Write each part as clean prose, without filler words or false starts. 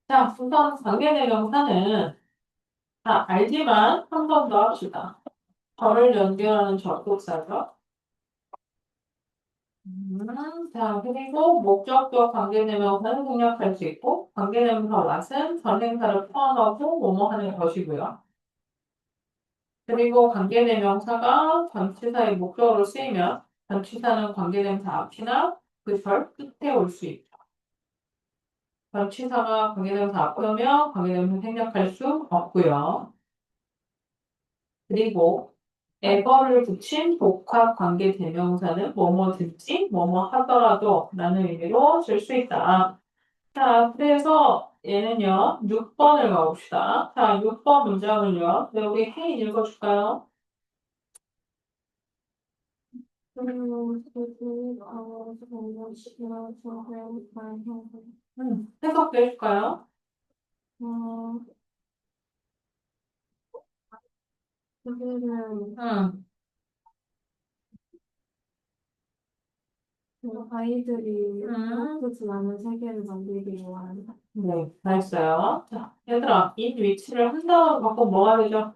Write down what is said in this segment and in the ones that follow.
자, 우선 관계대명사는 다 알지만 한 번 더 합시다. 절을 연결하는 접속사죠. 자, 그리고 목적격 관계대명사는 생략할 수 있고, 관계대명사 what은 전행사를 포함하고 뭐뭐 하는 것이고요. 그리고 관계대명사가 전치사의 목적으로 쓰이면 전치사는 관계대명사 앞이나 그 절 끝에 올 수 있고, 전치사가 관계대명사 앞에 오면 관계대명사 생략할 수 없고요. 그리고 에버를 붙인 복합 관계 대명사는 뭐뭐든지 뭐뭐 하더라도 라는 의미로 쓸 수 있다. 자, 그래서 얘는요, 6번을 가봅시다. 자, 6번 문장을요, 네, 우리 혜인 읽어줄까요? 해석도 해줄까요? 응, 아이들이 응. 예쁘지 않은 세계를 만들기 위한. 네, 잘했어요. 자, 얘들아, 이 위치를 한 단어로 바꾸면 뭐가 되죠?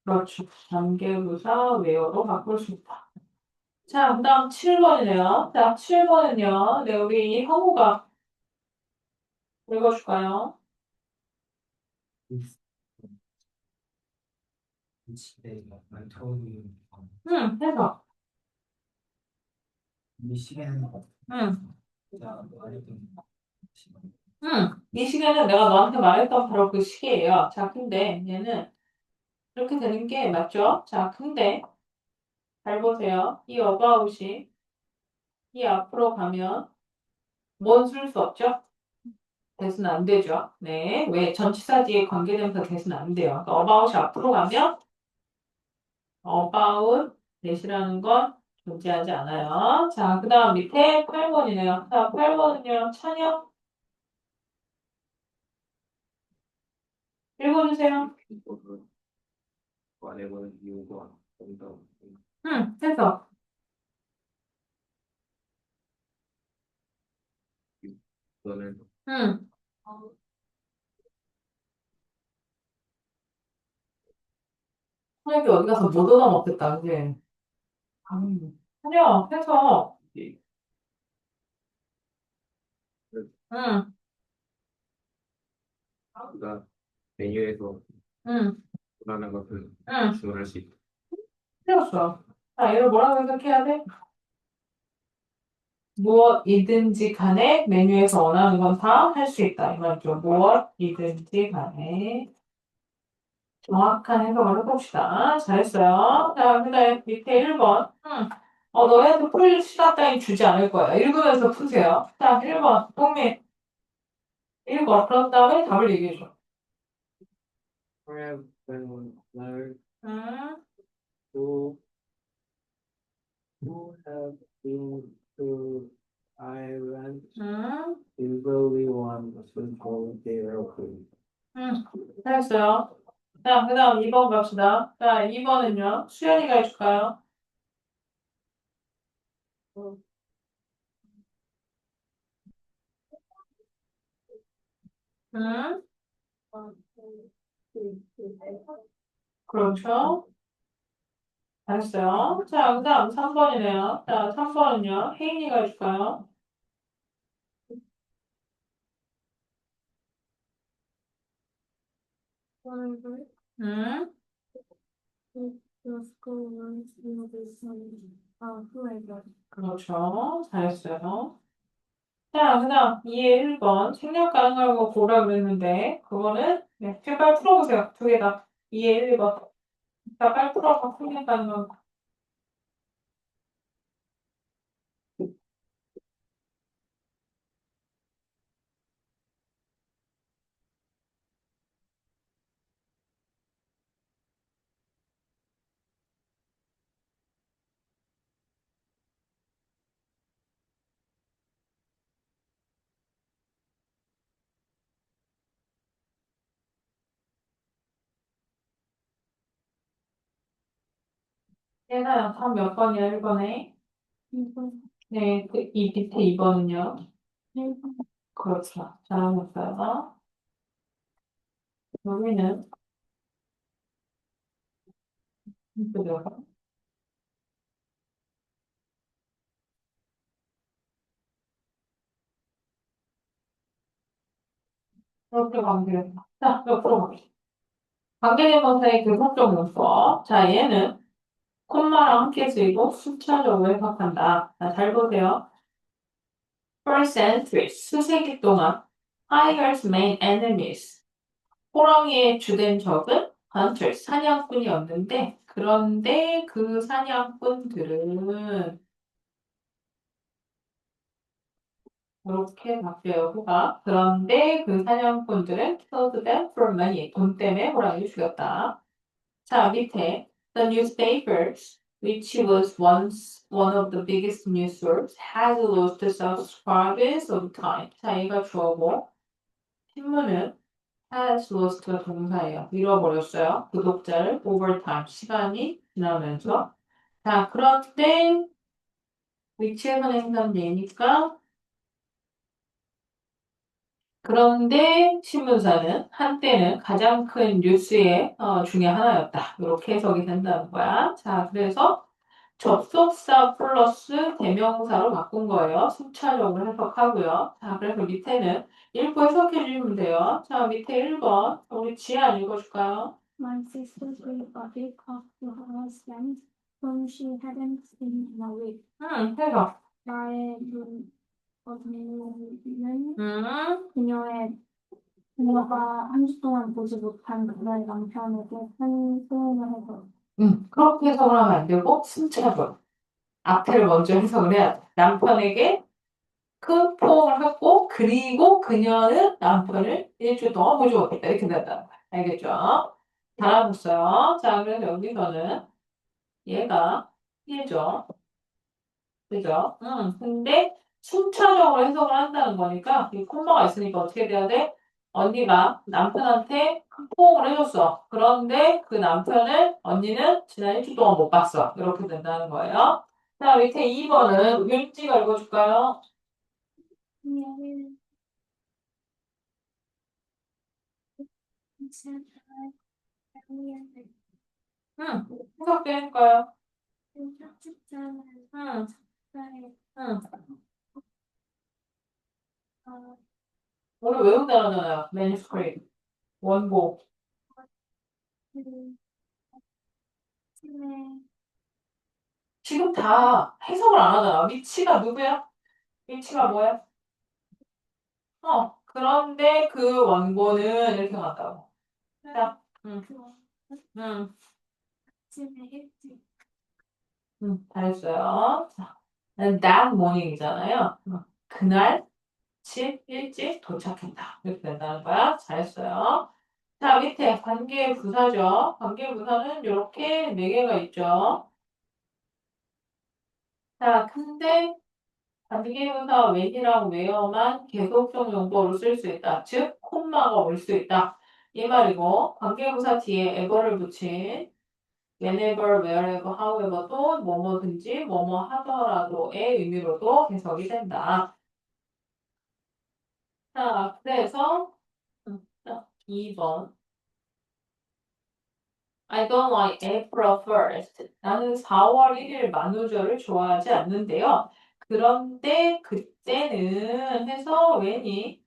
그렇죠. 관계부사 웨어로 바꿀 수 있다. 자, 그 다음 7번이네요. 자, 7번은요. 네, 우리 형우가 읽어줄까요? 시대가 많다는 응, 해봐. 미시간 응, 말했던 응. 이 시계는 내가 너한테 말했던 바로 그 시계예요. 자, 근데 얘는 이렇게 되는 게 맞죠? 자, 근데 잘 보세요. 이 about이 이 앞으로 가면 뭔 쓸 수 없죠? 대수는 안 되죠. 네. 왜? 전치사 뒤에 관계되면서 대수는 안 돼요. 그러니까 about이 앞으로 가면 about 대시라는 건 존재하지 않아요. 자, 그 다음 밑에 8번이네요. 자, 8번은요. 찬영 읽어주세요. 이거를 말해보는 이유가 정답 응, 해서. 이거는 응. 찬혁이 어디 가서 못 얻어먹겠다, 그지? 찬혁, 해서. 이게 응, 우리가 메뉴에서 응, 원하는 것을 응. 주문할 수 있다. 틀렸어. 자, 얘를 뭐라고 해석해야 돼? 무엇이든지 간에 메뉴에서 원하는 건 다 할 수 있다. 이 말이죠. 무엇이든지 간에. 정확한 해석을 해봅시다. 잘했어요. 자, 그 다음에 밑에 1번. 너희한테 풀 시간 따위 주지 않을 거야. 읽으면서 푸세요. 자, 1번. 동민, 읽어. 그런 다음에 답을 얘기해줘. have been learned 음, to who have been to Ireland 음, usually one simple therapy. 잘했어요. 자, 그 다음 2번 갑시다. 자, 2번은요. 수연이가 해줄까요? 음, 그렇죠. 잘했어요. 자, 그 다음 3번이네요. 자, 3번은요. 혜인이가 해줄까요? 음, 그렇죠. 잘했어요. 자, 그 다음 2의 1번. 생략 가능한 거 보라 그랬는데, 그거는, 네, 제발 풀어보세요. 두 개 다. 2의 1번. 자, 빨리 풀어봐. 생략 가능한 거. 얘나야, 다음 몇 번이야, 1번에? 네, 그, 이 밑에 2번은요? 그렇죠. 잘하셨어요. 여기는 이쪽이요. 그렇게 관계. 자, 옆으로 봅시다. 관계대명사의 교사적 용법. 자, 얘는 콤마랑 함께 쓰이고 순차적으로 해석한다. 자, 잘 보세요. For centuries, 수세기 동안 Tiger's main enemies, 호랑이의 주된 적은 hunters, 사냥꾼이었는데 그런데 그 사냥꾼들은 이렇게 바뀌어요. 후가. 그런데 그 사냥꾼들은 killed them for money, 돈 때문에 호랑이를 죽였다. 자, 밑에 the newspapers, which was once one of the biggest news sources, has lost subscribers of time. 자, 얘가 주어고 신문은 has lost가 동사예요. 잃어버렸어요. 구독자를 over time. 시간이 지나면서. 자, 그런데 위치에서 행사는 얘니까 그런데 신문사는 한때는 가장 큰 뉴스의 중에 하나였다. 이렇게 해석이 된다는 거야. 자, 그래서 접속사 플러스 대명사로 바꾼 거예요. 순차적으로 해석하고요. 자, 그래서 밑에는 읽고 해석해 주시면 돼요. 자, 밑에 1번. 우리 지아 읽어줄까요? My sister gave a big hug to her husband, whom she hadn't seen in a week. 해석. 나의 언니는 음, 그녀가 한 주 동안 보지 못한 그녀의 남편에게 큰 소원을 해서 그렇게 해석을 하면 안 되고, 순차적으로. 앞에를 먼저 해석을 해야 돼. 남편에게 큰 포옹을 했고, 그리고 그녀는 남편을 일주일 동안 보지 못했다. 이렇게 된다는 거야. 알겠죠? 잘하셨어요. 자, 그래서 여기서는 얘가 얘죠. 그죠? 근데 순차적으로 해석을 한다는 거니까 이 콤마가 있으니까 어떻게 돼야 돼? 언니가 남편한테 큰 포옹을 해줬어. 그런데 그 남편을 언니는 지난 일주일 동안 못 봤어. 이렇게 된다는 거예요. 자, 밑에 2번은 윤지가 읽어줄까요? 그녀를 해석되니까요. 편집자는 응, 작가의 응. 오늘 외운다잖아요. manuscript. 원고. 팀의 지금 다 해석을 안 하잖아. 위치가 누구야? 위치가 뭐야? 그런데 그 원고는 이렇게 간다고. 자, 응, 팀의 일찍 잘했어요. 자, that morning이잖아요. 그날 집 일찍 도착했다. 이렇게 된다는 거야. 잘했어요. 자, 밑에 관계부사죠. 관계부사는 이렇게 네 개가 있죠. 자, 근데 관계부사 when이랑 where만 계속적 용법으로 쓸 수 있다. 즉, 콤마가 올 수 있다. 이 말이고, 관계부사 뒤에 ever를 붙인 whenever, wherever, however도 뭐뭐든지 뭐뭐 하더라도의 의미로도 해석이 된다. 자, 그래서 2번. I don't like April 1st. 나는 4월 1일 만우절을 좋아하지 않는데요. 그런데 그때는 해서 when이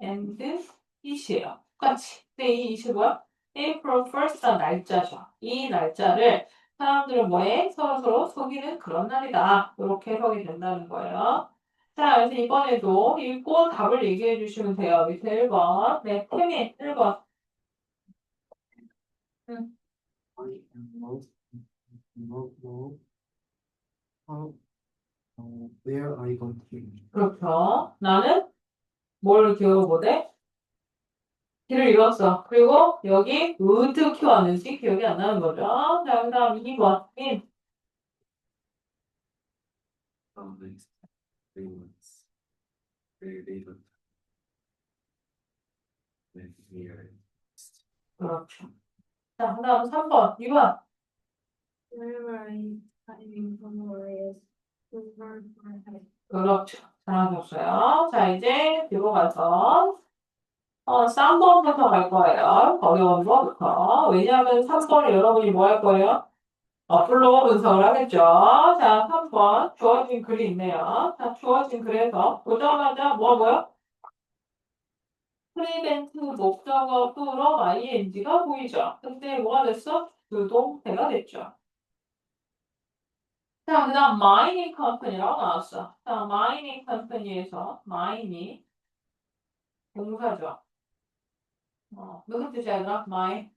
and it이에요. 똑같이. 근데 이 it이 뭐야? April 1st란 날짜죠. 이 날짜를 사람들은 뭐해? 서로서로 속이는 그런 날이다. 이렇게 해석이 된다는 거예요. 자, 그래서 이번에도 읽고 답을 얘기해 주시면 돼요. 밑에 1번. 네, 태민 1번. 응, I am most how where I going to be? 그렇죠. 나는 뭘 기억을 못해? 길을 잃었어. 그리고 여기 어떻게 왔는지 기억이 안 나는 거죠. 자, 그 다음 2번. 인. Next 3 months. Very little time here. 그렇죠. 자, 그 다음 3번. 2번. Wherever I finding somewhere is over my head. 그렇죠. 잘하셨어요. 자, 이제 뒤로 가서 3번부터 갈 거예요. 어려운 거부터. 왜냐하면 3번을 여러분이 뭐 할 거예요? 플로어 분석을 하겠죠. 자, 3번. 주어진 글이 있네요. 자, 주어진 글에서 보자마자 뭐고요? 프리벤트 목적어 플러 ing가 보이죠. 근데 뭐가 됐어? 주동태가 됐죠. 자, 그 다음 마이닝 컴퍼니라고 나왔어. 자, 마이닝 컴퍼니에서 마이닝 동사죠. 무슨 뜻이야, 얘들아? 마이?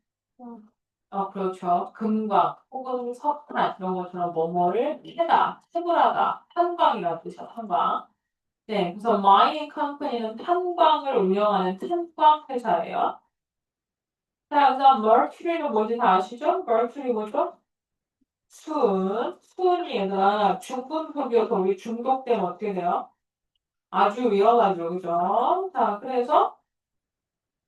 그렇죠. 금광 혹은 석탄 이런 것처럼 뭐뭐를 캐다, 채굴하다, 탄광이라는 뜻이야, 탄광. 네, 그래서 마이닝 컴퍼니는 탄광을 운영하는 탄광 회사예요. 자, 그래서 mercury는 뭔지 다 아시죠? mercury 뭐죠? 수은이 얘들아 중금속이어서 우리 중독되면 어떻게 돼요? 아주 위험하죠, 그죠? 자, 그래서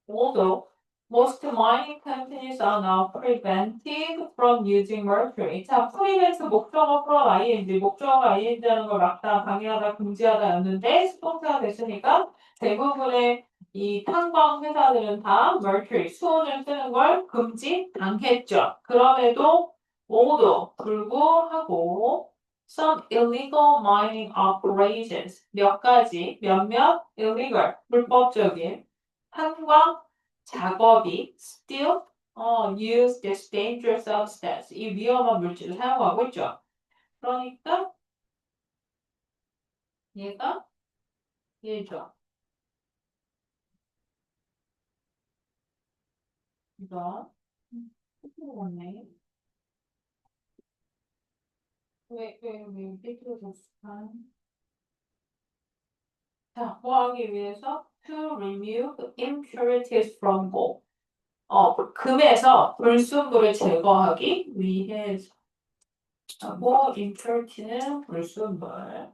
although most mining companies are now prevented from using mercury. 자, prevent 목적어 from ing, 목적어가 ing하는 걸 막다, 방해하다, 금지하다였는데 수동태가 됐으니까 대부분의 이 탄광 회사들은 다 mercury, 수온을 쓰는 걸 금지당했죠. 그럼에도 모두 불구하고 some illegal mining operations, 몇몇 illegal, 불법적인 탄광 작업이 still use this dangerous substance. 이 위험한 물질을 사용하고 있죠. 그러니까 얘가 얘죠. 이거 삐뚤어졌네. 왜 삐뚤어졌을까? 자, 뭐 하기 위해서 to remove impurities from gold. 금에서 불순물을 제거하기 위해서. 뭐 impurity는 불순물.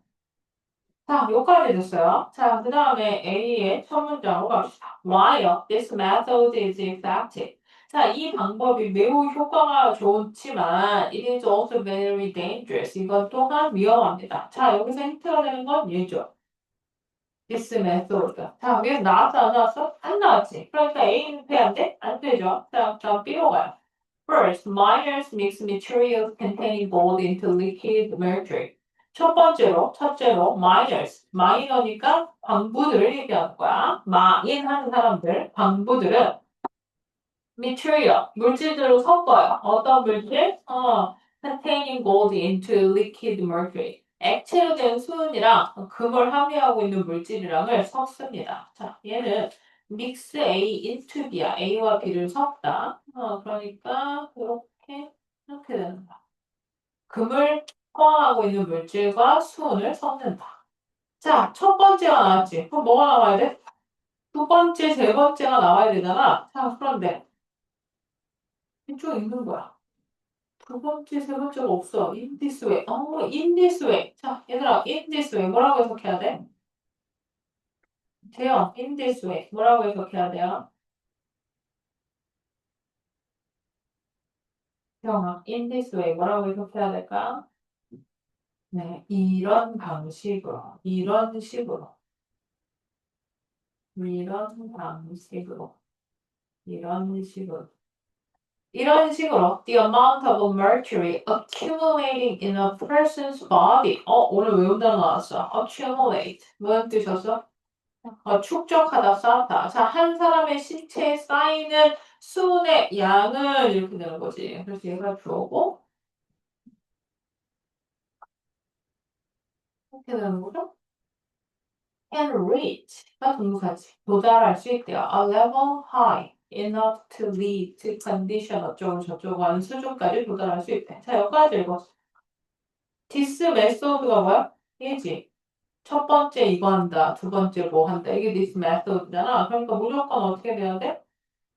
자, 여기까지 됐어요. 자, 그 다음에 A의 첫 문장으로 갑시다. While this method is effective. 자, 이 방법이 매우 효과가 좋지만 it is also very dangerous. 이건 또한 위험합니다. 자, 여기서 힌트가 되는 건 얘죠. This method. 자, 여기서 나왔어, 안 나왔어? 안 나왔지. 그러니까 A는 돼, 안 돼? 안 되죠. 자, 다음 B로 가요. First, miners mix materials containing gold into liquid mercury. 첫째로, miners. 마이너니까 광부들을 얘기하는 거야. 마인하는 사람들, 광부들은 material, 물질들로 섞어요. 어떤 물질? containing gold into liquid mercury. 액체로 된 수은이랑 금을 함유하고 있는 물질이랑을 섞습니다. 자, 얘는 mix A into B야. A와 B를 섞다. 그러니까 이렇게 되는 거야. 금을 포함하고 있는 물질과 수은을 섞는다. 자, 첫 번째가 나왔지. 그럼 뭐가 나와야 돼? 두 번째, 세 번째가 나와야 되잖아. 자, 그런데 이쪽 있는 거야. 두 번째, 세 번째가 없어. In this way. in this way. 자, 얘들아, in this way. 뭐라고 해석해야 돼? 돼요. In this way. 뭐라고 해석해야 돼요? 태영아, in this way. 뭐라고 해석해야 될까? 네, 이런 방식으로. 이런 식으로. 이런 방식으로. 이런 식으로. 이런 식으로 the amount of mercury accumulating in a person's body. 오늘 외운 단어 나왔어. accumulate. 무슨 뜻이었어? 축적하다, 쌓다. 자, 한 사람의 신체에 쌓이는 수은의 양을 이렇게 되는 거지. 그래서 얘가 주어고 이렇게 되는 거죠. can reach가 동사지. 도달할 수 있대요. a level high enough to lead to condition 어쩌고 저쩌고 하는 수준까지 도달할 수 있대. 자, 여기까지 읽었어. this method가 뭐야? 이지. 첫 번째 이거 한다. 두 번째 뭐 한다. 이게 this method잖아. 그러니까 무조건 어떻게 돼야 돼?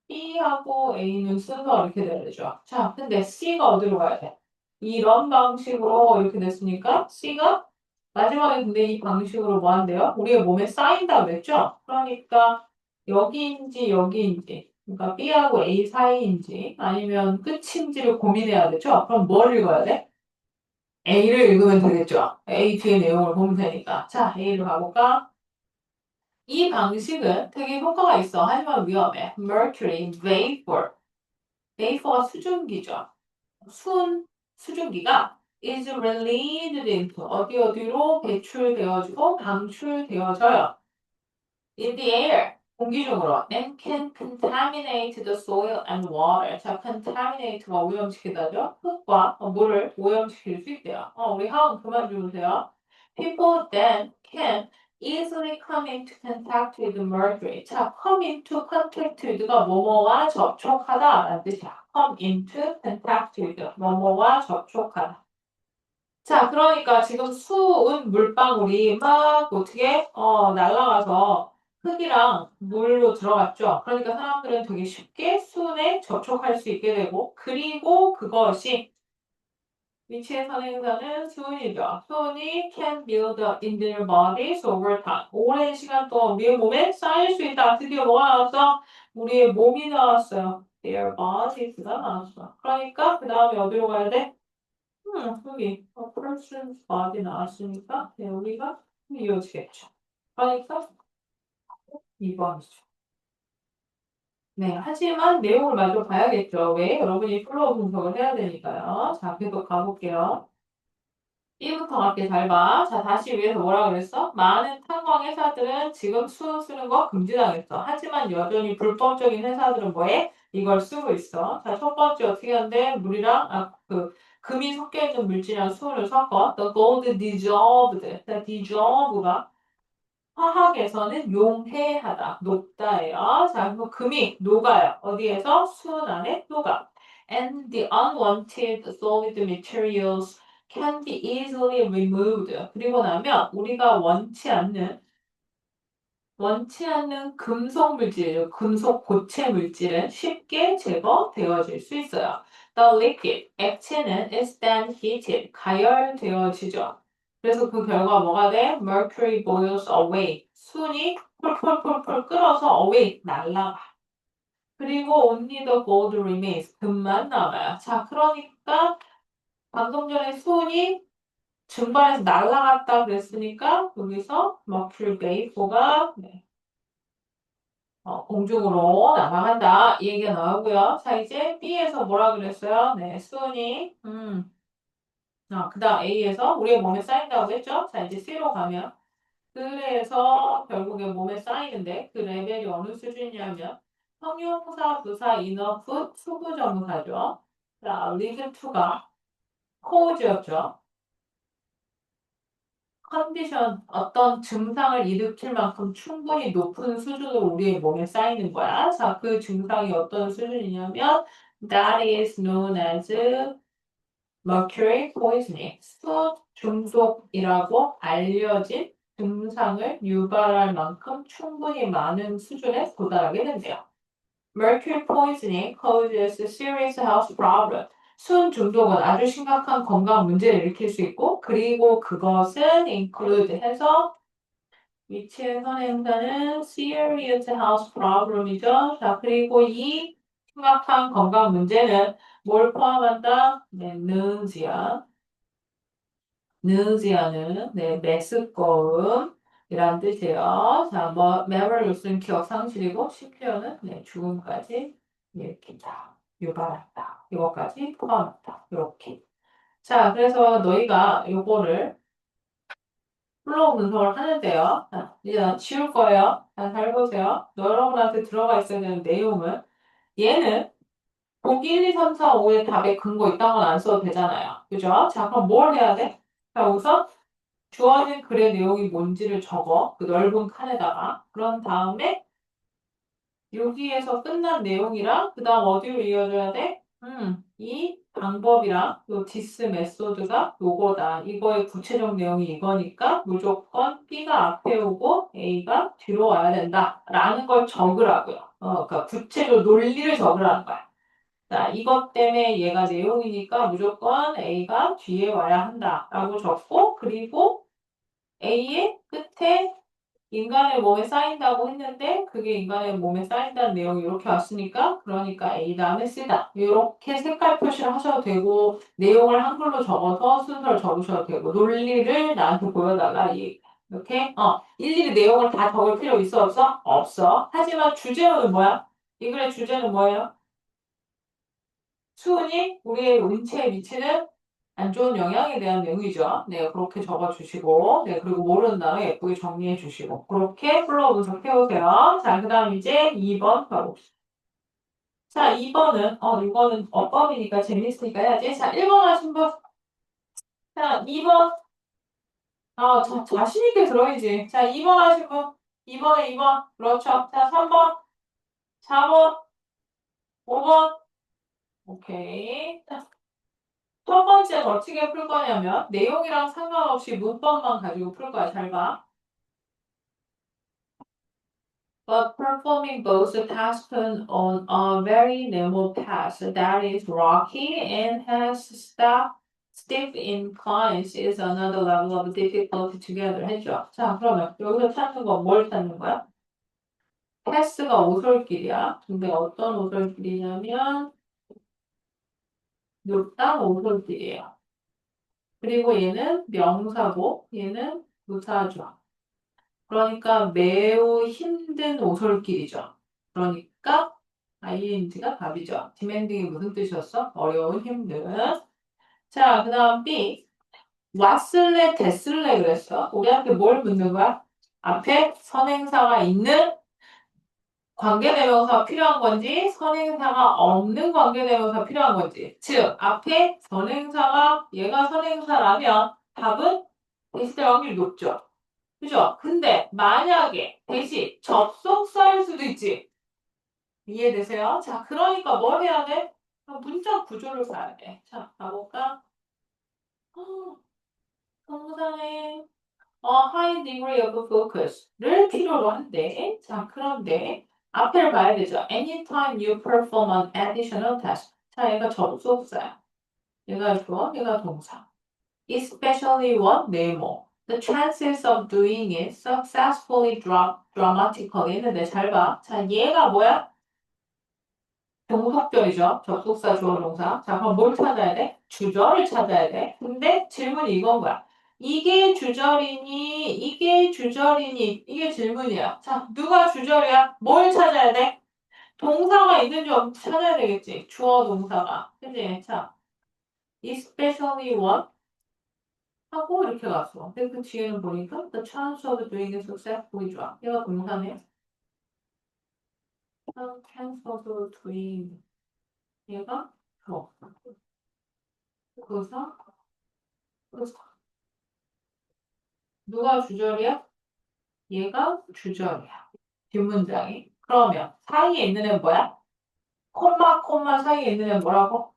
B하고 A는 순서 이렇게 돼야 되죠. 자, 근데 C가 어디로 가야 돼? 이런 방식으로 이렇게 됐으니까 C가 마지막에 근데 이 방식으로 뭐 한대요? 우리의 몸에 쌓인다 그랬죠? 그러니까 여기인지 여기인지 그러니까 B하고 A 사이인지 아니면 끝인지를 고민해야 되죠? 그럼 뭘 읽어야 돼? A를 읽으면 되겠죠. A 뒤에 내용을 보면 되니까. 자, A를 가볼까? 이 방식은 되게 효과가 있어. 하지만 위험해. Mercury vapor. vapor가 수증기죠. 수증기가 is released into 어디로 배출되어지고 방출되어져요. In the air. 공기 중으로 and can contaminate the soil and water. 자, contaminate가 오염시키다죠. 흙과 물을 오염시킬 수 있대요. 우리 하원 그만 주무세요. People then can easily come into contact with mercury. 자, come into contact with가 뭐뭐와 접촉하다 라는 뜻이야. come into contact with 뭐뭐와 접촉하다. 자, 그러니까 지금 수은 물방울이 막 어떻게 날아가서 흙이랑 물로 들어갔죠. 그러니까 사람들은 되게 쉽게 수은에 접촉할 수 있게 되고 그리고 그것이 위치의 선행사는 수은이죠. 수은이 can build up in their bodies over time. 오랜 시간 동안 우리의 몸에 쌓일 수 있다. 드디어 뭐가 나왔어? 우리의 몸이 나왔어요. Their bodies가 나왔어. 그러니까 그 다음에 어디로 가야 돼? 여기 a person's body 나왔으니까 여기가 이어지겠죠. 그러니까 2번이죠. 네, 하지만 내용을 마저 봐야겠죠. 왜? 여러분이 플로우 분석을 해야 되니까요. 자, 계속 가볼게요. 1부터 갈게 잘 봐. 자, 다시 위에서 뭐라 그랬어? 많은 탄광 회사들은 지금 수은 쓰는 거 금지당했어. 하지만 여전히 불법적인 회사들은 뭐해? 이걸 쓰고 있어. 자, 첫 번째 어떻게 하는데? 물이랑, 금이 섞여 있는 물질이랑 수은을 섞어. The gold dissolved. 자, dissolve가 화학에서는 용해하다, 녹다예요. 자, 그럼 금이 녹아요. 어디에서? 수은 안에 녹아. And the unwanted solid materials can be easily removed. 그리고 나면 우리가 원치 않는 금속 물질, 금속 고체 물질은 쉽게 제거되어질 수 있어요. The liquid, 액체는 is then heated, 가열되어지죠. 그래서 그 결과 뭐가 돼? Mercury boils away. 순이 폴폴폴폴 끓어서 away, 날아가. 그리고 only the gold remains. 금만 남아요. 자, 그러니까 방금 전에 순이 증발해서 날아갔다 그랬으니까 여기서 Mercury vapor가 공중으로 날아간다. 이 얘기가 나오고요. 자, 이제 B에서 뭐라 그랬어요? 네, 순이 그 다음 A에서 우리의 몸에 쌓인다고 했죠? 자, 이제 C로 가면 그래서 결국에 몸에 쌓이는데 그 레벨이 어느 수준이냐면 형용사, 부사, 인어프, 투부정사죠. 자, 리즌 2가 cause였죠. 컨디션, 어떤 증상을 일으킬 만큼 충분히 높은 수준으로 우리의 몸에 쌓이는 거야. 자, 그 증상이 어떤 수준이냐면 that is known as mercury poisoning. 수 중독이라고 알려진 증상을 유발할 만큼 충분히 많은 수준에 도달하게 된대요. Mercury poisoning causes serious health problems. 수은 중독은 아주 심각한 건강 문제를 일으킬 수 있고, 그리고 그것은 include 해서 위치의 선행사는 serious health problem이죠. 자, 그리고 이 심각한 건강 문제는 뭘 포함한다? 네, 느지아는 메스꺼움이란 뜻이에요. 자, memory los는 기억 상실이고 심지어는 죽음까지 일으킨다, 유발한다. 이것까지 포함한다. 이렇게. 자, 그래서 너희가 요거를 플로우 분석을 하는데요. 자, 이제 난 지울 거예요. 자, 잘 보세요. 여러분한테 들어가 있어야 되는 내용은 얘는 보기 1, 2, 3, 4, 5의 답에 근거 있다는 건 안 써도 되잖아요. 그죠? 자, 그럼 뭘 해야 돼? 자, 우선 주어진 글의 내용이 뭔지를 적어. 그 넓은 칸에다가. 그런 다음에 여기에서 끝난 내용이랑 그 다음 어디로 이어져야 돼? 이 방법이랑 요 디스 메소드가 요거다. 이거의 구체적 내용이 이거니까 무조건 B가 앞에 오고 A가 뒤로 와야 된다. 라는 걸 적으라고요. 그러니까 구체적 논리를 적으라는 거야. 자, 이것 때문에 얘가 내용이니까 무조건 A가 뒤에 와야 한다. 라고 적고, 그리고 A의 끝에 인간의 몸에 쌓인다고 했는데 그게 인간의 몸에 쌓인다는 내용이 이렇게 왔으니까 그러니까 A 다음에 C다. 이렇게 색깔 표시를 하셔도 되고 내용을 한글로 적어서 순서를 적으셔도 되고 논리를 나한테 보여달라. 이렇게 일일이 내용을 다 적을 필요 있어 없어? 없어. 하지만 주제는 뭐야? 이 글의 주제는 뭐예요? 수은이 우리의 인체에 미치는 안 좋은 영향에 대한 내용이죠. 네, 그렇게 적어주시고, 네, 그리고 모르는 단어 예쁘게 정리해 주시고, 그렇게 플로우 분석해 오세요. 자, 그 다음 이제 2번 가봅시다. 자, 2번은, 이거는 어법이니까 재밌으니까 해야지. 자, 1번 하신 분. 자, 2번. 자신있게 들어야지. 자, 2번 하신 분. 2번에 2번. 그렇죠. 자, 3번. 4번. 5번. 오케이. 자, 첫 번째는 어떻게 풀 거냐면 내용이랑 상관없이 문법만 가지고 풀 거야. 잘 봐. But performing both tasks on a very narrow path that is rocky and has steep inclines is another level of difficulty together 했죠. 자, 그러면 여기서 찾는 건 뭘 찾는 거야? 패스가 오솔길이야. 근데 어떤 오솔길이냐면 요딴 오솔길이에요. 그리고 얘는 명사고 얘는 부사죠. 그러니까 매우 힘든 오솔길이죠. 그러니까 ing가 답이죠. demanding이 무슨 뜻이었어? 어려운, 힘든. 자, 그 다음 B. 왔을래, 됐을래 그랬어. 우리한테 뭘 묻는 거야? 앞에 선행사가 있는 관계대명사가 필요한 건지 선행사가 없는 관계대명사가 필요한 건지. 즉, 앞에 선행사가 얘가 선행사라면 답은 대시될 확률이 높죠. 그죠? 근데 만약에 대신 접속사일 수도 있지. 이해되세요? 자, 그러니까 뭘 해야 돼? 문장 구조를 봐야 돼. 자, 가볼까? 동사에 high degree of focus를 필요로 한대. 자, 그런데 앞에를 봐야 되죠. Anytime you perform an additional task. 자, 얘가 접속사야. 얘가 주어, 얘가 동사. Especially one nemo. The chances of doing it successfully dramatically 했는데 잘 봐. 자, 얘가 뭐야? 종속절이죠. 접속사, 주어, 동사. 자, 그럼 뭘 찾아야 돼? 주절을 찾아야 돼. 근데 질문이 이건 거야. 이게 주절이니, 이게 주절이니, 이게 질문이야. 자, 누가 주절이야? 뭘 찾아야 돼? 동사가 있는지 없는지 찾아야 되겠지. 주어, 동사가. 그치? 자, especially one 하고 이렇게 갔어. 근데 그 뒤에는 보니까 the chance of doing it successfully 좋아. 얘가 동사네. chance of doing 얘가 줘. 그래서 누가 주절이야? 얘가 주절이야. 뒷문장이. 그러면 사이에 있는 애는 뭐야? 콤마 사이에 있는 애는 뭐라고?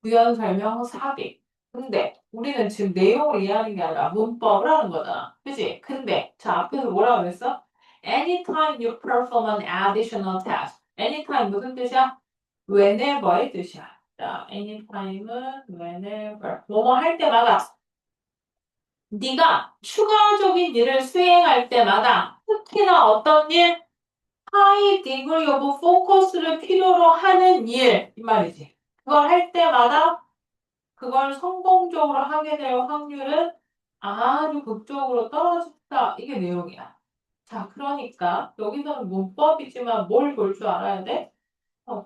부연 설명 삽입. 근데 우리는 지금 내용을 이해하는 게 아니라 문법을 하는 거잖아. 그치? 근데 자 앞에서 뭐라고 그랬어? Anytime you perform an additional task. Anytime 무슨 뜻이야? Whenever의 뜻이야. 자, anytime은 whenever. 뭐뭐 할 때마다 네가 추가적인 일을 수행할 때마다 특히나 어떤 일? high degree of focus를 필요로 하는 일. 이 말이지. 그걸 할 때마다 그걸 성공적으로 하게 될 확률은 아주 극적으로 떨어진다. 이게 내용이야. 자, 그러니까 여기서는 문법이지만 뭘 볼 줄 알아야 돼?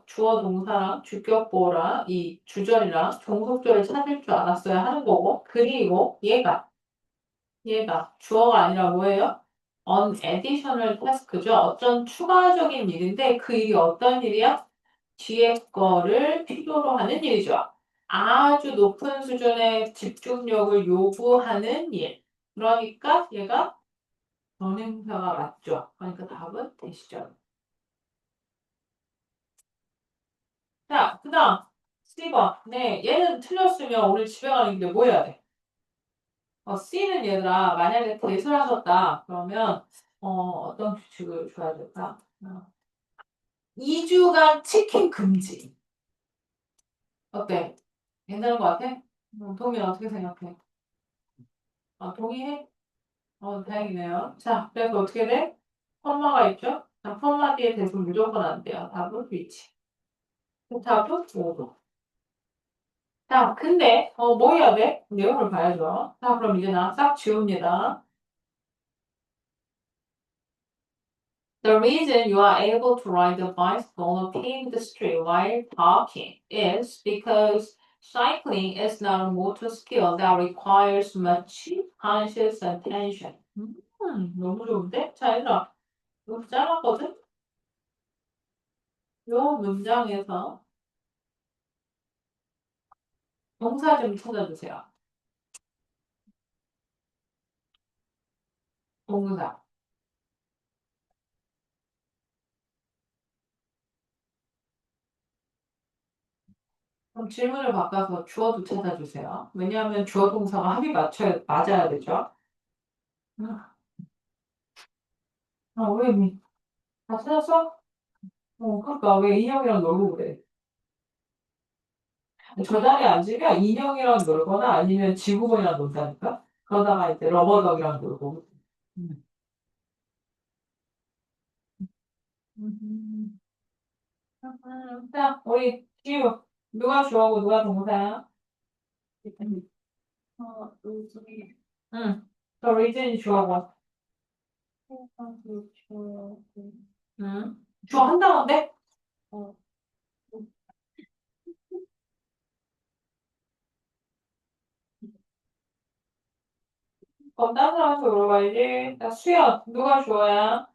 주어 동사랑 주격보랑 이 주절이랑 종속절을 찾을 줄 알았어야 하는 거고 그리고 얘가 주어가 아니라 뭐예요? on additional task죠. 어떤 추가적인 일인데 그 일이 어떤 일이야? 뒤에 거를 필요로 하는 일이죠. 아주 높은 수준의 집중력을 요구하는 일. 그러니까 얘가 전행사가 맞죠. 그러니까 답은 되시죠. 자, 그 다음 10번. 네, 얘는 틀렸으면 오늘 집에 가는 길에 뭐 해야 돼? C는 얘들아, 만약에 대설하셨다. 그러면 어떤 규칙을 줘야 될까? 2주간 치킨 금지. 어때? 괜찮은 것 같아? 동민 어떻게 생각해? 동의해? 다행이네요. 자, 그래서 어떻게 돼? 컴마가 있죠? 자, 컴마 뒤에 대신 무조건 안 돼요. 답은 위치. 그 답은 5도. 자, 근데, 뭐 해야 돼? 내용을 봐야죠. 자, 그럼 이제 나 싹 지웁니다. The reason you are able to ride a bicycle on a paved street while talking is because cycling is not a motor skill that requires much conscious attention. 너무 좋은데? 자, 얘들아, 이거 짧았거든? 요 문장에서 동사 좀 찾아주세요. 동사. 그럼 질문을 바꿔서 주어도 찾아주세요. 왜냐하면 주어 동사가 합이 맞아야 되죠. 왜, 다 찾았어? 그러니까 왜 인형이랑 놀고 그래? 저 자리에 앉으면 인형이랑 놀거나 아니면 지구본이랑 논다니까? 그러다가 이제 러버덕이랑 놀고. 음. 음. 자, 우리 지우. 누가 주어고 누가 동사야? 요즘에 응. 저 리즌이 주어고. 해가지고 응. 주어 한 단어인데? 어, 그럼 딴 사람한테 물어봐야지. 자, 수연. 누가 주어야?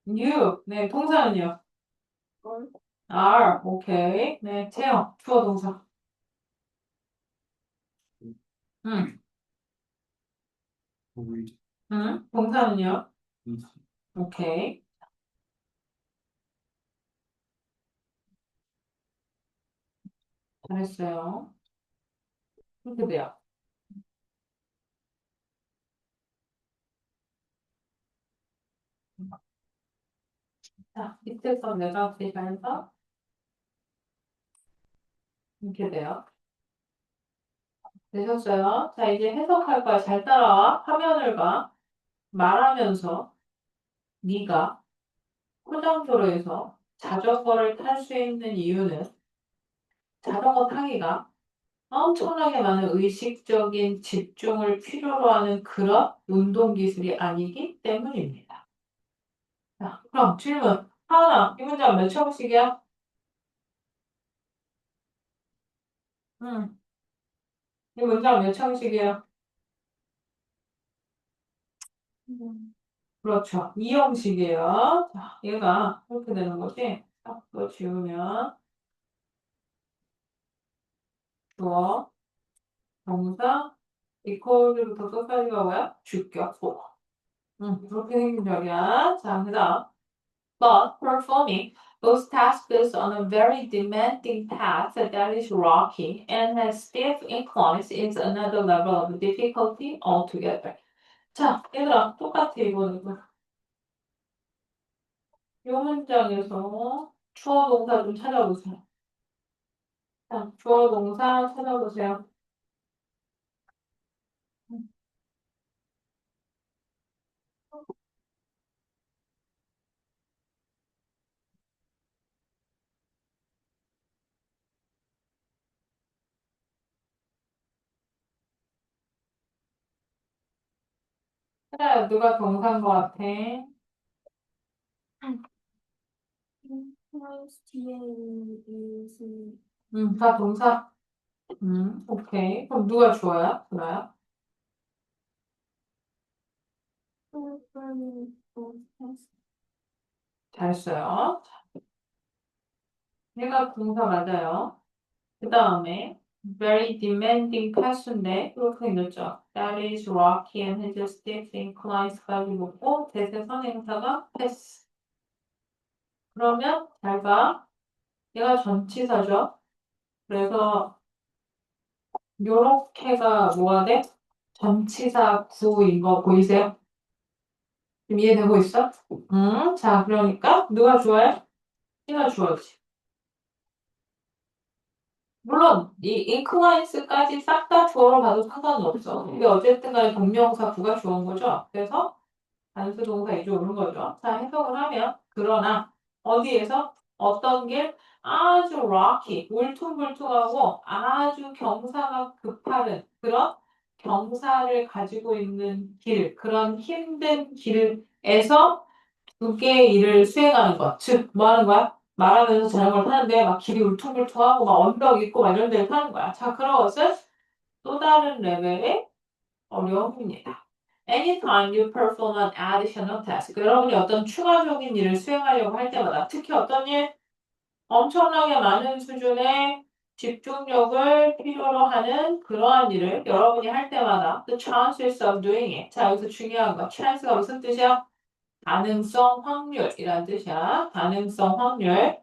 you. 네, 동사는요? 걸 are. 오케이. 네, 채영. 주어 동사. 응. 우리 응. 동사는요? 오케이. 잘했어요. 이렇게 돼요. 자, 이틀 건 내가 제시해서 이렇게 돼요. 되셨어요? 자, 이제 해석할 거야. 잘 따라와. 화면을 봐. 말하면서 네가 포장도로에서 자전거를 탈 수 있는 이유는 자전거 타기가 엄청나게 많은 의식적인 집중을 필요로 하는 그런 운동 기술이 아니기 때문입니다. 자, 그럼 질문. 하나, 이 문장 몇 형식이야? 응. 이 문장 몇 형식이야? 그렇죠. 이 형식이에요. 자, 얘가 이렇게 되는 거지. 딱 그거 지우면 주어, 동사, 이퀄부터 끝까지가 뭐야? 주격보. 그렇게 생긴 적이야. 자, 그 다음. But performing those tasks on a very demanding path that is rocky and has steep inclines is another level of difficulty altogether. 자, 얘들아, 똑같아, 이거는. 이 문장에서 주어 동사 좀 찾아보세요. 자, 주어 동사 찾아보세요. 그래, 누가 동사인 것 같아? 플러스 뒤에 있는 이것은 다 동사. 오케이. 그럼 누가 주어야? 누나야? 풀풀 테스트 잘했어요. 얘가 동사 맞아요. 그 다음에 very demanding task인데 이렇게 생겼죠. That is rocky and has steep inclines까지 먹고 대세 선행사가 pass. 그러면 잘 봐. 얘가 전치사죠. 그래서 요렇게가 뭐가 돼? 전치사 구인 거 보이세요? 지금 이해되고 있어? 자, 그러니까 누가 주어야? 얘가 주어지. 물론 이 inclines까지 싹 다 주어로 봐도 상관은 없어. 근데 어쨌든 간에 동명사 구가 주어인 거죠. 그래서 단수 동사 이제 오는 거죠. 자, 해석을 하면 그러나 어디에서 어떤 길 아주 rocky, 울퉁불퉁하고 아주 경사가 급하른 그런 경사를 가지고 있는 길, 그런 힘든 길에서 두 개의 일을 수행하는 것. 즉, 뭐 하는 거야? 말하면서 자전거를 타는데 막 길이 울퉁불퉁하고 막 언덕 있고 막 이런 데를 타는 거야. 자, 그런 것은 또 다른 레벨의 어려움입니다. Anytime you perform an additional task. 여러분이 어떤 추가적인 일을 수행하려고 할 때마다 특히 어떤 일, 엄청나게 많은 수준의 집중력을 필요로 하는 그러한 일을 여러분이 할 때마다 the chances of doing it. 자, 여기서 중요한 거. chance가 무슨 뜻이야? 가능성 확률이란 뜻이야. 가능성 확률.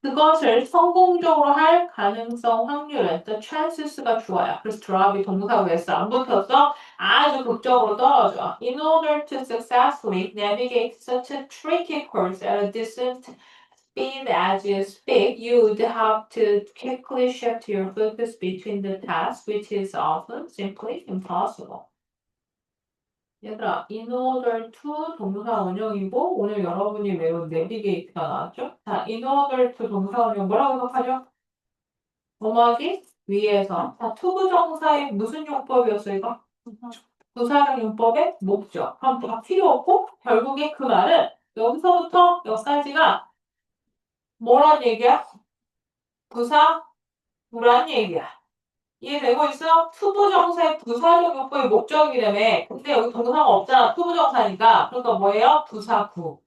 그것을 성공적으로 할 가능성 확률은 the chances가 주어야. 그래서 drop이 동사고 했어. 안 붙었어? 아주 극적으로 떨어져. In order to successfully navigate such a tricky course at a decent speed as you speak, you would have to quickly shift your focus between the tasks, which is often simply impossible. 얘들아, in order to 동사 원형이고 오늘 여러분이 외운 navigate가 나왔죠? 자, in order to 동사 원형 뭐라고 해석하죠? 뭐뭐하기 위해서. 자, to 부정사의 무슨 용법이었어 이거? 부사적 용법의 목적. 그럼 다 필요 없고 결국에 그 말은 여기서부터 여기까지가 뭐란 얘기야? 부사, 부란 얘기야. 이해되고 있어? 투부정사의 부사적 용법의 목적이라며. 근데 여기 동사가 없잖아. 투부정사니까. 그러니까 뭐예요? 부사구.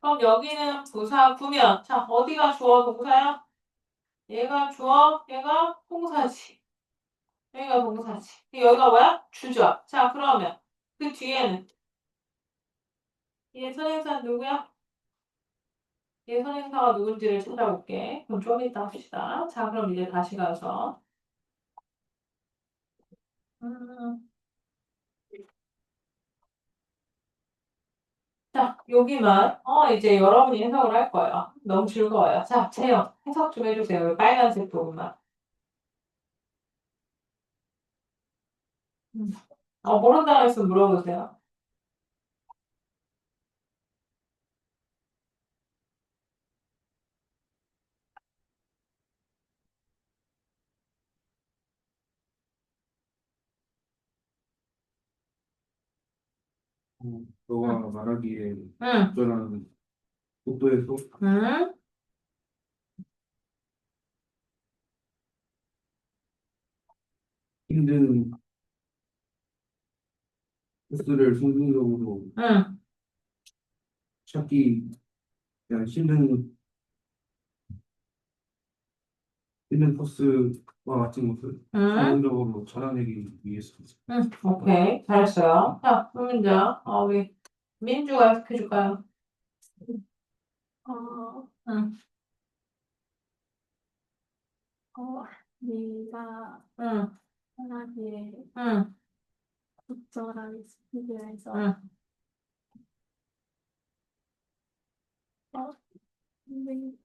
그럼 여기는 부사구면 자 어디가 주어 동사야? 얘가 주어, 얘가 동사지. 여기가 동사지. 여기가 뭐야? 주죠. 자 그러면 그 뒤에는 얘 선행사 누구야? 얘 선행사가 누군지를 찾아볼게. 그럼 좀 이따 합시다. 자 그럼 이제 다시 가서 음, 자, 여기만, 이제 여러분이 해석을 할 거예요. 너무 즐거워요. 자, 채영, 해석 좀 해주세요. 이 빨간색 부분만. 음. 모른다고 했으면 물어보세요. 너가 말하기에 응, 적절한 속도에서 응, 힘든 코스를 성공적으로 응, 찾기 위한 힘든 코스와 같은 것을 응, 성공적으로 찾아내기 위해서. 응. 오케이. 잘했어요. 자, 그 문장, 우리 민주가 해석해줄까요? 어, 응, 네가 응, 편하게 응, 적절한 스피드에서 응, 어, 힘든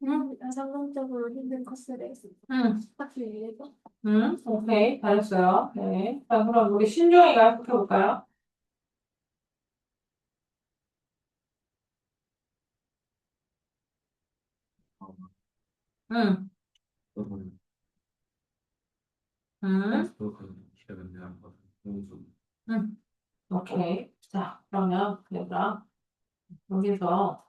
응, 성공적으로 힘든 코스를 응, 하기 위해서 응. 오케이. 잘했어요. 네. 자, 그럼 우리 신조이가 해석해볼까요? 응, 그런 응, 시작은 내가 너무 응. 오케이. 자, 그러면 얘들아, 여기서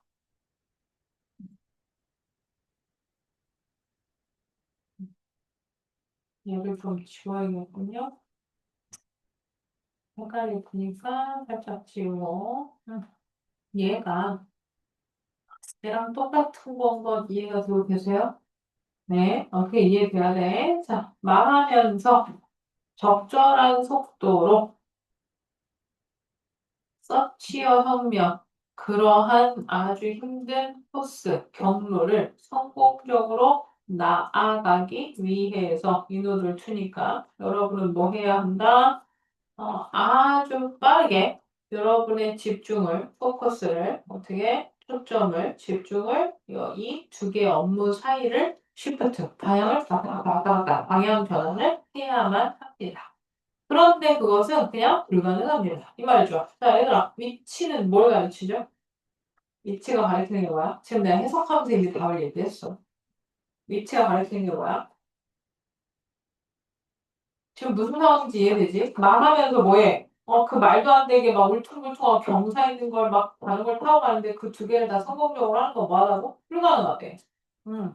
얘를 좀 지워야겠군요. 헷갈리니까 살짝 지우고. 얘가 얘랑 똑같은 건 거 이해가 되고 계세요? 네, 오케이, 이해돼야 돼. 자, 말하면서 적절한 속도로 서치어 혁명, 그러한 아주 힘든 코스, 경로를 성공적으로 나아가기 위해서 인호를 투니까 여러분은 뭐 해야 한다? 아주 빠르게 여러분의 집중을, 포커스를, 어떻게 초점을, 집중을 이 두 개의 업무 사이를 shift, 방향을 왔다 갔다 방향 전환을 해야만 합니다. 그런데 그것은 그냥 불가능합니다. 이 말이죠. 자, 얘들아, 위치는 뭘 가르치죠? 위치가 가르치는 게 뭐야? 지금 내가 해석하면서 이미 답을 얘기했어. 위치가 가르치는 게 뭐야? 지금 무슨 상황인지 이해되지? 말하면서 뭐해? 그 말도 안 되게 막 울퉁불퉁하고 경사 있는 걸 막 다른 걸 타고 가는데 그 두 개를 다 성공적으로 하는 거 뭐하다고? 불가능하대. 응.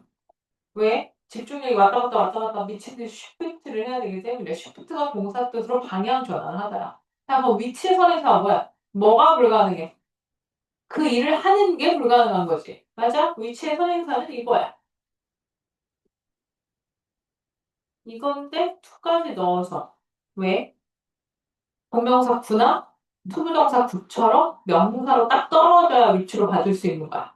왜? 집중력이 왔다 갔다 미친 듯이 쉬프트를 해야 되기 때문에 쉬프트가 동사 뜻으로 방향 전환을 하더라. 자, 그럼 위치 선에서 뭐야? 뭐가 불가능해? 그 일을 하는 게 불가능한 거지. 맞아? 위치의 선행사는 이거야. 이건데 투까지 넣어서. 왜? 동명사 구나 투부정사 구처럼 명사로 딱 떨어져야 위치로 봐줄 수 있는 거야.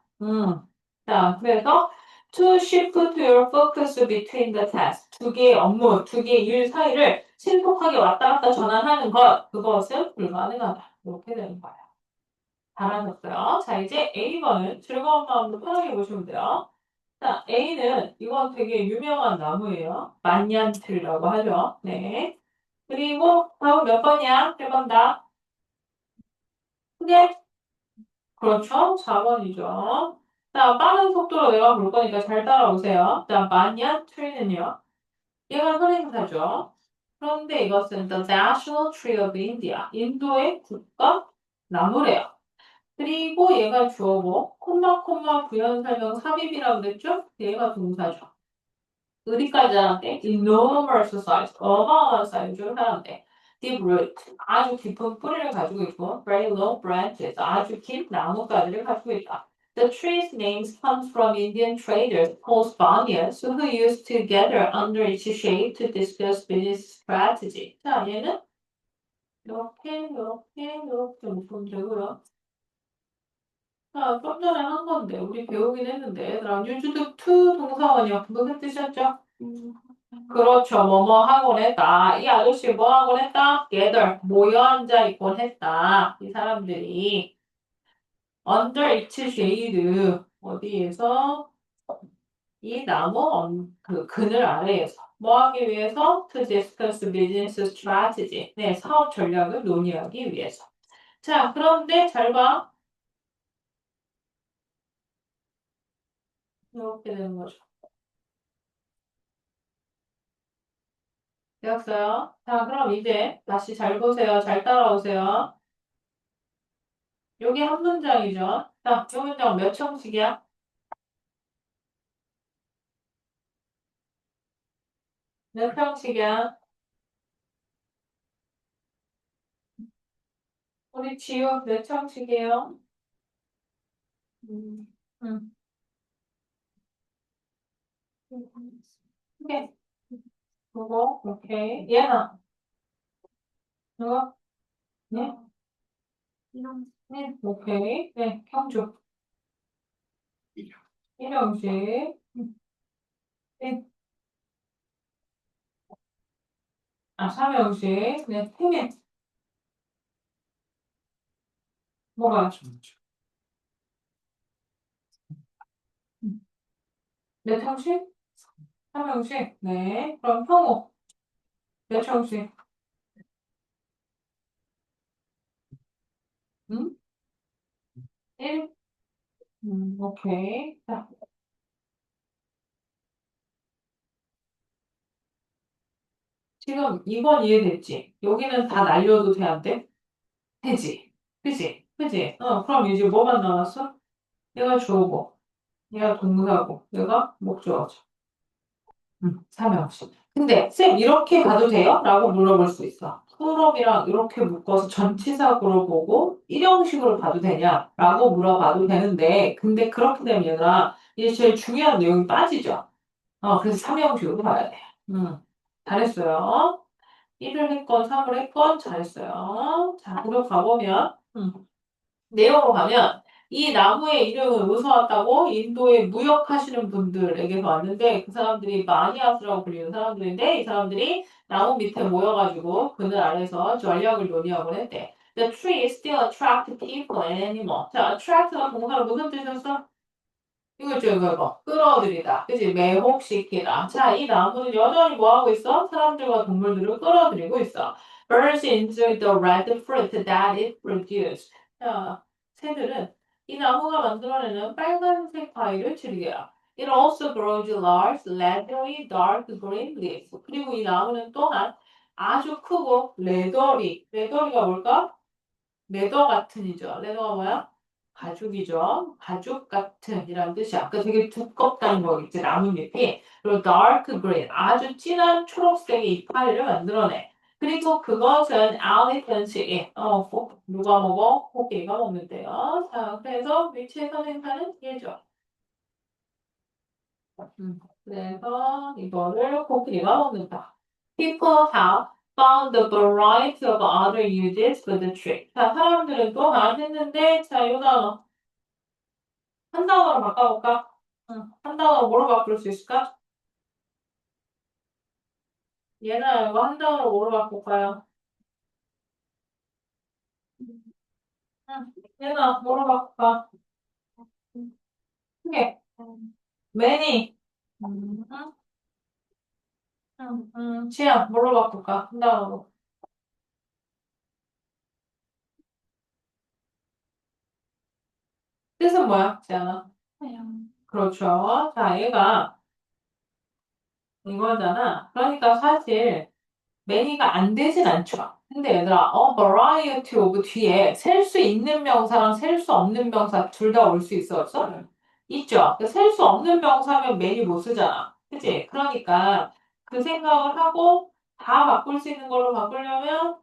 자, 그래서 to shift your focus between the tasks. 두 개의 업무, 두 개의 일 사이를 신속하게 왔다 갔다 전환하는 것. 그것은 불가능하다. 이렇게 되는 거야. 잘하셨어요. 자, 이제 A번은 즐거운 마음으로 편하게 보시면 돼요. 자, A는 이건 되게 유명한 나무예요. 만년틀이라고 하죠. 네. 그리고 다음 몇 번이야? 1번 다. 크게? 그렇죠. 4번이죠. 자, 빠른 속도로 내가 볼 거니까 잘 따라오세요. 자, 만년틀는요. 얘가 선행사죠. 그런데 이것은 the national tree of India. 인도의 국가 나무래요. 그리고 얘가 주어고 콤마 부연 설명 삽입이라고 그랬죠? 얘가 동사죠. 어디까지 하는데? enormous size, 어마어마한 사이즈로 하는데 deep root, 아주 깊은 뿌리를 가지고 있고 very long branches, 아주 긴 나뭇가지를 가지고 있다. The tree's names comes from Indian traders called Spaniards who used to gather under its shade to discuss business strategy. 자, 얘는 이렇게 묶음적으로 좀 전에 한 건데, 우리 배우긴 했는데, 얘들아, 유주드 투 동사원이요. 무슨 뜻이었죠? 그렇죠. 뭐뭐 하곤 했다. 이 아저씨 뭐 하곤 했다? gather, 모여 앉아 있곤 했다. 이 사람들이 under its shade, 어디에서? 이 나무 그 그늘 아래에서 뭐 하기 위해서? To discuss business strategy. 네, 사업 전략을 논의하기 위해서. 자, 그런데 잘 봐. 이렇게 되는 거죠. 되었어요? 자, 그럼 이제 다시 잘 보세요. 잘 따라오세요. 여기 한 문장이죠. 자, 이 문장 몇 형식이야? 몇 형식이야? 우리 지우 몇 형식이에요? 음, 음. 오케이. 그거, 오케이. 얘는, 그거, 네? 이런 네, 오케이. 네, 형주. 일형식. 네. 아, 삼형식. 네, 태민. 뭐가? 몇 형식? 삼형식. 네. 그럼 형호. 몇 형식? 응? 1? 오케이. 자, 지금 이건 이해됐지? 여기는 다 날려도 돼, 안 돼? 되지? 그지? 그지? 그럼 이제 뭐만 남았어? 얘가 주어고, 얘가 동사고, 얘가 목적어죠. 삼형식. 근데 쌤 이렇게 가도 돼요? 라고 물어볼 수 있어. 풀업이랑 이렇게 묶어서 전치사구로 보고 일형식으로 봐도 되냐? 라고 물어봐도 되는데 근데 그렇게 되면 얘들아 이제 제일 중요한 내용이 빠지죠. 그래서 삼형식으로 봐야 돼. 잘했어요. 1을 했건 3을 했건 잘했어요. 자, 그리고 가보면 내용으로 가면 이 나무의 이름은 어디서 왔다고? 인도에 무역하시는 분들에게서 왔는데 그 사람들이 마니아스라고 불리는 사람들인데 이 사람들이 나무 밑에 모여가지고 그늘 아래서 전략을 논의하곤 했대. The tree still attract people and animals. 자, attract가 동사로 무슨 뜻이었어? 이거 있죠, 이거. 끌어들이다. 그지? 매혹시키다. 자, 이 나무는 여전히 뭐 하고 있어? 사람들과 동물들을 끌어들이고 있어. Birds enjoy the red fruit that it produces. 자, 새들은 이 나무가 만들어내는 빨간색 과일을 즐겨요. It also grows large, leathery, dark green leaves. 그리고 이 나무는 또한 아주 크고 레더리가 뭘까? 레더 같은이죠. 레더가 뭐야? 가죽이죠. 가죽 같은이라는 뜻이야. 아까 되게 두껍다는 거 있지, 나뭇잎이. 그리고 dark green, 아주 진한 초록색의 이파리를 만들어내. 그리고 그것은 elephant이, 누가 먹어? 코끼리가 먹는데요. 자, 그래서 위치에서 생산은 얘죠. 그래서 이거를 코끼리가 먹는다. People have found a variety of other uses for the tree. 자, 사람들은 또 안 했는데, 자, 이 단어. 한 단어로 바꿔볼까? 한 단어로 뭐로 바꿀 수 있을까? 얘는 이거 한 단어로 뭐로 바꿀까요? 얘는 뭐로 바꿀까? 크게. many. 음, 지야, 뭐로 바꿀까? 한 단어로. 뜻은 뭐야, 지야나? 다양. 그렇죠. 자, 얘가 이거잖아. 그러니까 사실 many가 안 되진 않죠. 근데 얘들아, variety of 뒤에 셀 수 있는 명사랑 셀 수 없는 명사 둘 다 올 수 있어, 없어? 있죠. 셀 수 없는 명사면 many 못 쓰잖아. 그치? 그러니까 그 생각을 하고 다 바꿀 수 있는 걸로 바꾸려면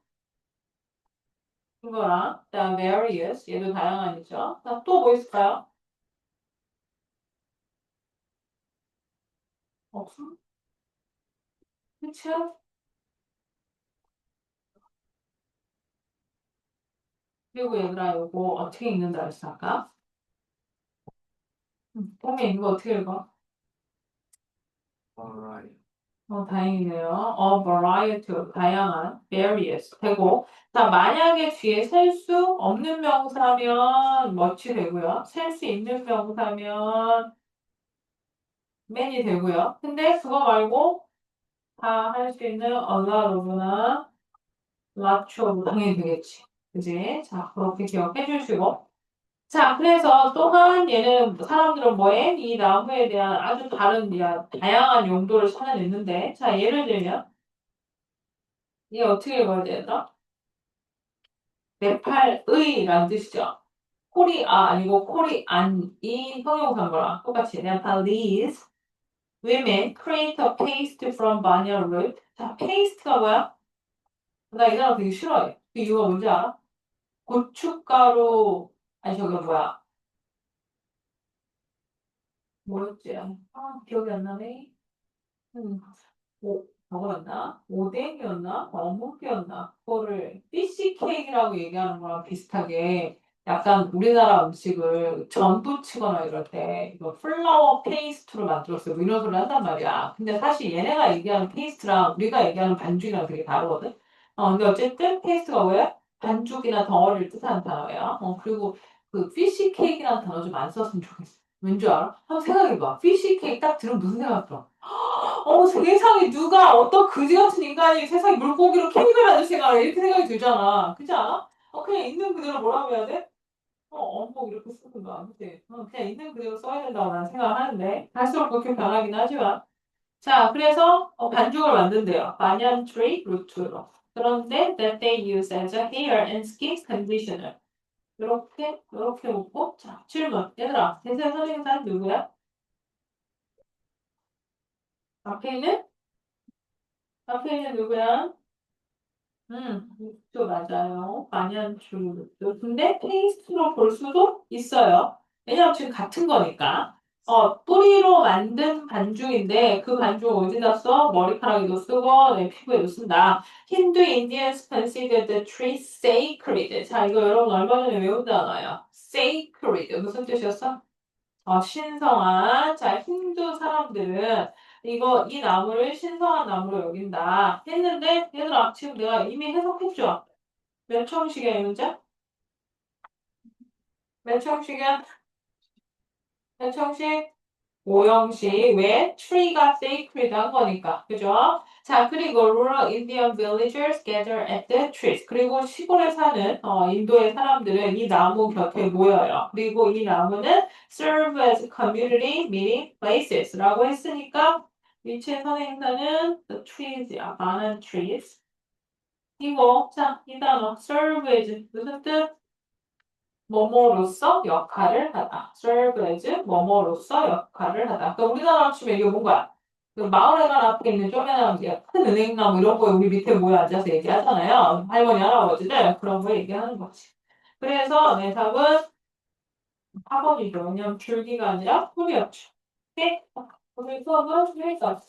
이거랑 그다음 various 얘도 다양하죠. 또 뭐 있을까요? 없음? 그치? 그리고 얘들아, 요거 어떻게 읽는다 했어, 아까? 봄에 이거 어떻게 읽어? Alright. 다행이네요. variety of, 다양한, various 되고. 자, 만약에 뒤에 셀 수 없는 명사면 much 되고요. 셀 수 있는 명사면 many 되고요. 근데 그거 말고 다 할 수 있는 a lot of나 lots of 당연히 되겠지. 그지? 자, 그렇게 기억해 주시고. 자, 그래서 또한 얘는 사람들은 뭐해? 이 나무에 대한 아주 다양한 용도를 찾아냈는데, 자, 예를 들면, 이게 어떻게 읽어야 되나? 네팔의라는 뜻이죠. 아니고 코리안이 형용사인 거랑 똑같이 네팔ese women create a paste from banana root. 자, paste가 뭐야? 나 이 단어 되게 싫어해. 그 이유가 뭔지 알아? 고춧가루, 아니 저기 뭐야? 뭐였지? 기억이 안 나네. 음, 뭐였나? 오뎅이었나? 어묵이었나? 그거를 피시 케이크라고 얘기하는 거랑 비슷하게 약간 우리나라 음식을 전 부치거나 이럴 때 이거 플라워 페이스트로 만들었어요. 뭐 이런 소리를 한단 말이야. 근데 사실 얘네가 얘기하는 페이스트랑 우리가 얘기하는 반죽이랑 되게 다르거든. 근데 어쨌든 페이스트가 왜? 반죽이나 덩어리를 뜻하는 단어야. 그리고 그 피시 케이크라는 단어 좀 안 썼으면 좋겠어. 왠지 알아? 한번 생각해봐. 피시 케이크 딱 들으면 무슨 생각 들어? 세상에 누가 어떤 그지 같은 인간이 세상에 물고기로 케이크를 만들 생각을 해? 이렇게 생각이 들잖아. 그렇지 않아? 그냥 있는 그대로 뭐라고 해야 돼? 어묵 이렇게 쓰든가. 그치? 그냥 있는 그대로 써야 된다고 나는 생각을 하는데. 갈수록 그렇게 변하긴 하지만. 자, 그래서 반죽을 만든대요. banyan tree root로. 그런데 that they use as a hair and skin conditioner. 이렇게 먹고. 자, 질문. 얘들아, 대세 선생님은 누구야? 앞에 있는? 앞에 있는 누구야? 또 맞아요. 반얀주도. 근데 페이스트로 볼 수도 있어요. 왜냐면 지금 같은 거니까. 뿌리로 만든 반죽인데 그 반죽 어디다 써? 머리카락에도 쓰고 내 피부에도 쓴다. 힌두 Indians consider the tree sacred. 자, 이거 여러분 얼마 전에 외운 단어예요. sacred. 무슨 뜻이었어? 신성한. 자, 힌두 사람들은 이 나무를 신성한 나무로 여긴다. 했는데, 얘들아, 지금 내가 이미 해석했죠? 몇 형식이야, 이 문제? 몇 형식이야? 형식, 오형식. 왜? tree가 sacred한 거니까. 그죠? 자, 그리고 rural Indian villagers gather at the trees. 그리고 시골에 사는 인도의 사람들은 이 나무 곁에 모여요. 그리고 이 나무는 serve as community meeting places라고 했으니까 위치의 선행사는 the trees야. 많은 trees. 이거, 자, 이 단어 serve as 무슨 뜻? 뭐뭐로서 역할을 하다. serve as 뭐뭐로서 역할을 하다. 그러니까 우리나라로 치면 이게 뭔가 그 마을회관 앞에 있는 쪼매난 큰 은행나무 이런 거에 우리 밑에 모여 앉아서 얘기하잖아요. 할머니, 할아버지들 그런 거 얘기하는 거지. 그래서 내 답은 4번이죠. 왜냐면 줄기가 아니라 풀이었죠. 오케이? 오늘 수업은 여기까지.